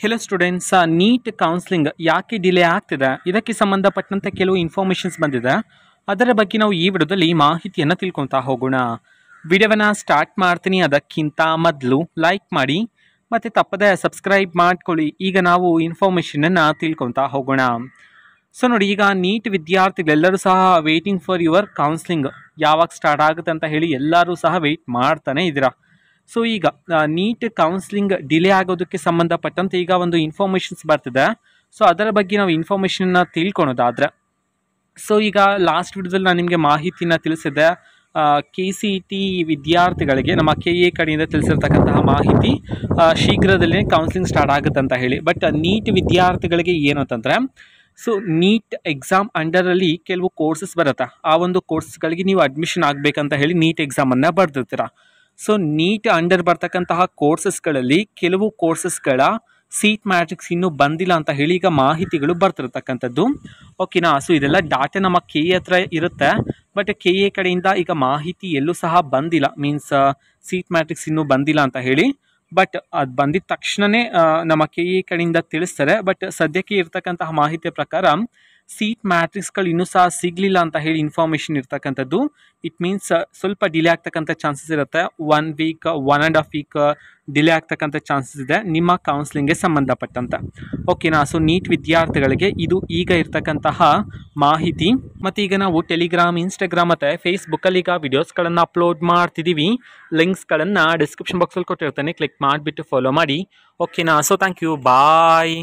Hello students, NEET counselling ಯಾಕೆ delay ಆಗ್ತಿದೆ, ಇದಕ್ಕೆ ಸಂಬಂಧಪಟ್ಟಂತೆ ಕೆಲವು ಇನ್ಫಾರ್ಮೇಷನ್ಸ್ ಬಂದಿದೆ. ಅದರ ಬಗ್ಗೆ ನಾವು ಈ ವಿಡಿಯೋದಲ್ಲಿ ಮಾಹಿತಿಯನ್ನು ತಿಳ್ಕೊತಾ ಹೋಗೋಣ. ವಿಡಿಯೋವನ್ನು ಸ್ಟಾರ್ಟ್ ಮಾಡ್ತೀನಿ. ಅದಕ್ಕಿಂತ ಮೊದಲು ಲೈಕ್ ಮಾಡಿ ಮತ್ತು ತಪ್ಪದೆ ಸಬ್ಸ್ಕ್ರೈಬ್ ಮಾಡ್ಕೊಳ್ಳಿ. ಈಗ ನಾವು ಇನ್ಫಾರ್ಮೇಷನನ್ನು ತಿಳ್ಕೊತಾ ಹೋಗೋಣ. ಸೊ ನೋಡಿ, ಈಗ ನೀಟ್ ವಿದ್ಯಾರ್ಥಿಗಳೆಲ್ಲರೂ ಸಹ ವೇಟಿಂಗ್ ಫಾರ್ ಯುವರ್ ಕೌನ್ಸ್ಲಿಂಗ್ ಯಾವಾಗ ಸ್ಟಾರ್ಟ್ ಆಗುತ್ತೆ ಅಂತ ಹೇಳಿ ಎಲ್ಲರೂ ಸಹ ವೆಯ್ಟ್ ಮಾಡ್ತಾನೆ ಇದ್ದೀರಾ. ಸೊ ಈಗ ನೀಟ್ ಕೌನ್ಸ್ಲಿಂಗ್ ಡಿಲೇ ಆಗೋದಕ್ಕೆ ಸಂಬಂಧಪಟ್ಟಂತೆ ಈಗ ಒಂದು ಇನ್ಫಾರ್ಮೇಷನ್ಸ್ ಬರ್ತಿದೆ. ಸೊ ಅದರ ಬಗ್ಗೆ ನಾವು ಇನ್ಫಾರ್ಮೇಷನ್ನ ತಿಳ್ಕೊಳೋದಾದರೆ, ಸೊ ಈಗ ಲಾಸ್ಟ್ ವಿಡಿಯೋದಲ್ಲಿ ನಾನು ನಿಮಗೆ ಮಾಹಿತಿನ ತಿಳಿಸಿದ್ದೆ. KCET ವಿದ್ಯಾರ್ಥಿಗಳಿಗೆ ನಮ್ಮ KA ಕಡೆಯಿಂದ ತಿಳಿಸಿರ್ತಕ್ಕಂತಹ ಮಾಹಿತಿ ಶೀಘ್ರದಲ್ಲೇ ಕೌನ್ಸಿಲಿಂಗ್ ಸ್ಟಾರ್ಟ್ ಆಗುತ್ತೆ ಅಂತ ಹೇಳಿ. ಬಟ್ ನೀಟ್ ವಿದ್ಯಾರ್ಥಿಗಳಿಗೆ ಏನು ಅಂತಂದರೆ, ಸೊ ನೀಟ್ ಎಕ್ಸಾಮ್ ಅಂಡರಲ್ಲಿ ಕೆಲವು ಕೋರ್ಸಸ್ ಬರುತ್ತೆ. ಆ ಒಂದು ಕೋರ್ಸ್ಗಳಿಗೆ ನೀವು ಅಡ್ಮಿಷನ್ ಆಗಬೇಕಂತ ಹೇಳಿ ನೀಟ್ ಎಕ್ಸಾಮನ್ನು ಬರೆದಿರ್ತೀರ. ಸೊ ನೀಟ್ ಅಂಡರ್ ಬರ್ತಕ್ಕಂತಹ ಕೋರ್ಸಸ್ಗಳಲ್ಲಿ ಕೆಲವು ಕೋರ್ಸಸ್ಗಳ ಸೀಟ್ ಮ್ಯಾಟ್ರಿಕ್ಸ್ ಇನ್ನೂ ಬಂದಿಲ್ಲ ಅಂತ ಹೇಳಿ ಈಗ ಮಾಹಿತಿಗಳು ಬರ್ತಿರ್ತಕ್ಕಂಥದ್ದು. ಓಕೆನಾ. ಸೊ ಇದೆಲ್ಲ ಡಾಟಾ ನಮ್ಮ KA ಹತ್ರ ಇರುತ್ತೆ. ಬಟ್ KA ಕಡೆಯಿಂದ ಈಗ ಮಾಹಿತಿ ಎಲ್ಲೂ ಸಹ ಬಂದಿಲ್ಲ, ಮೀನ್ಸ್ ಸೀಟ್ ಮ್ಯಾಟ್ರಿಕ್ಸ್ ಇನ್ನೂ ಬಂದಿಲ್ಲ ಅಂತ ಹೇಳಿ. ಬಟ್ ಅದು ಬಂದಿದ ತಕ್ಷಣವೇ ನಮ್ಮ KA ಕಡೆಯಿಂದ ತಿಳಿಸ್ತಾರೆ. ಬಟ್ ಸದ್ಯಕ್ಕೆ ಇರ್ತಕ್ಕಂತಹ ಮಾಹಿತಿಯ ಪ್ರಕಾರ ಸೀಟ್ ಮ್ಯಾಟ್ರಿಕ್ಸ್ಗಳು ಇನ್ನೂ ಸಹ ಸಿಗಲಿಲ್ಲ ಅಂತ ಹೇಳಿ ಇನ್ಫಾರ್ಮೇಷನ್ ಇರ್ತಕ್ಕಂಥದ್ದು. ಇಟ್ ಮೀನ್ಸ್ ಸ್ವಲ್ಪ ಡಿಲೇ ಆಗ್ತಕ್ಕಂಥ ಚಾನ್ಸಸ್ ಇರುತ್ತೆ. 1 ವೀಕ್ 1.5 ವೀಕ್ ಡಿಲೇ ಆಗ್ತಕ್ಕಂಥ ಚಾನ್ಸಸ್ ಇದೆ ನಿಮ್ಮ ಕೌನ್ಸ್ಲಿಂಗ್ಗೆ ಸಂಬಂಧಪಟ್ಟಂತೆ. ಓಕೆನಾ. ಸೊ ನೀಟ್ ವಿದ್ಯಾರ್ಥಿಗಳಿಗೆ ಇದು ಈಗ ಇರ್ತಕ್ಕಂತಹ ಮಾಹಿತಿ. ಮತ್ತು ಈಗ ನಾವು ಟೆಲಿಗ್ರಾಮ್, ಇನ್ಸ್ಟಾಗ್ರಾಮ್ ಮತ್ತು ಫೇಸ್ಬುಕ್ಕಲ್ಲಿ ಈಗ ವಿಡಿಯೋಸ್ಗಳನ್ನು ಅಪ್ಲೋಡ್ ಮಾಡ್ತಿದ್ದೀವಿ. ಲಿಂಕ್ಸ್ಗಳನ್ನು ಡಿಸ್ಕ್ರಿಪ್ಷನ್ ಬಾಕ್ಸಲ್ಲಿ ಕೊಟ್ಟಿರ್ತೇನೆ, ಕ್ಲಿಕ್ ಮಾಡಿಬಿಟ್ಟು ಫಾಲೋ ಮಾಡಿ. ಓಕೆನಾ. So thank you, bye.